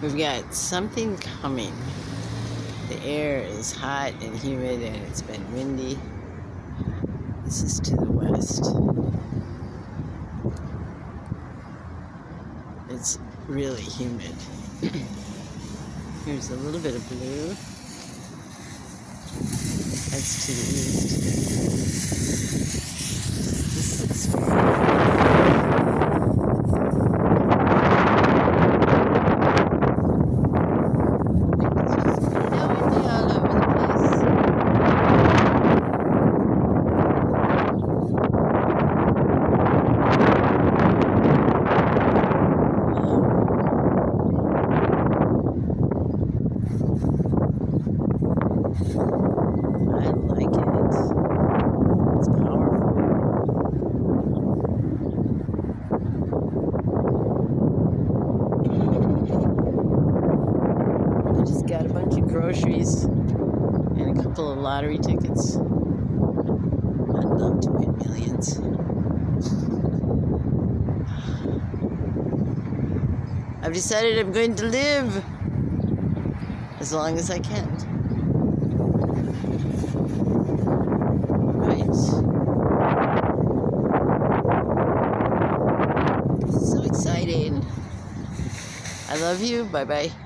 We've got something coming. The air is hot and humid and it's been windy. This is to the west. It's really humid. Here's a little bit of blue. That's to the east. This looks fun. Got a bunch of groceries and a couple of lottery tickets. I'd love to win millions. I've decided I'm going to live as long as I can. Right. This is so exciting. I love you. Bye-bye.